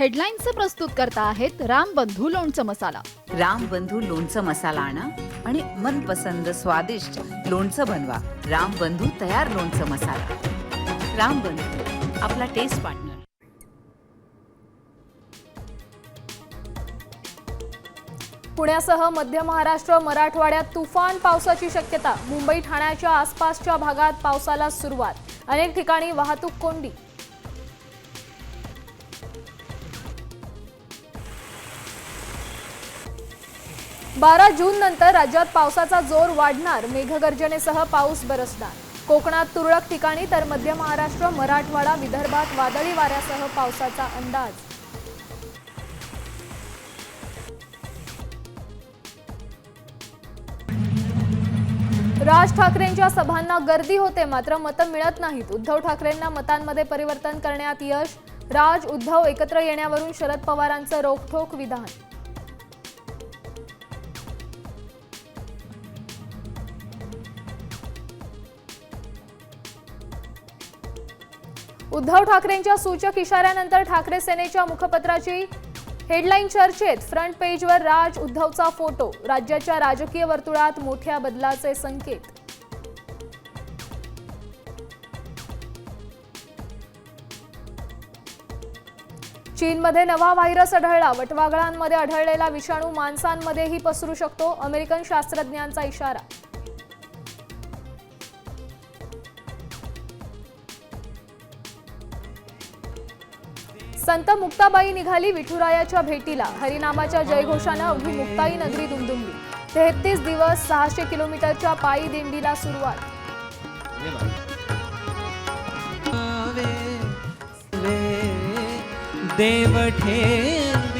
हेडलाईन्सचे प्रस्तुत करता आहेत रामबंधू लोणचं मसाला। रामबंधू लोणचं मसाला आणा आणि मनपसंद स्वादिष्ट लोणचं बनवा। रामबंधू तयार लोणचं मसाला। रामबंधू आपला टेस्ट पार्टनर। पुण्यासह मध्य महाराष्ट्र मराठवाड्यात तुफान पावसाची शक्यता। मुंबई ठाण्याच्या आसपासच्या भागात पावसाला सुरुवात। अनेक ठिकाणी वाहतूक कोंडी। बारा जून नंतर राज्यात पावसाचा जोर वाढणार। मेघगर्जनेसह पाऊस बरसणार। कोकणात तुरळक ठिकाणी तर मध्य महाराष्ट्र मराठवाडा विदर्भात वादळी वाऱ्यासह पावसाचा अंदाज। राज ठाकरेंच्या सभांना गर्दी होते मात्र मतं मिळत नाहीत। उद्धव ठाकरेंना मतांमध्ये परिवर्तन करण्यात यश। राज उद्धव एकत्र येण्यावरून शरद पवारांचं रोखठोक विधान। उद्धव ठाकरेंच्या सूचक इशाऱ्यानंतर ठाकरे सेनेच्या मुखपत्राची हेडलाईन चर्चेत। फ्रंट पेजवर राज उद्धवचा फोटो। राज्याच्या राजकीय वर्तुळात मोठ्या बदलाचे संकेत। चीनमध्ये नवा व्हायरस आढळला। वटवाघळांमध्ये आढळलेला विषाणू माणसांमध्येही पसरू शकतो। अमेरिकन शास्त्रज्ञांचा इशारा। संत मुक्ताबाई निघाली विठुरायाच्या भेटीला। हरिनामाच्या जयघोषानं अवघी मुक्ताई नगरी दुमदुमली। 33 दिवस 600 किलोमीटरच्या पायी दिंडीला सुरुवात। देव ठेव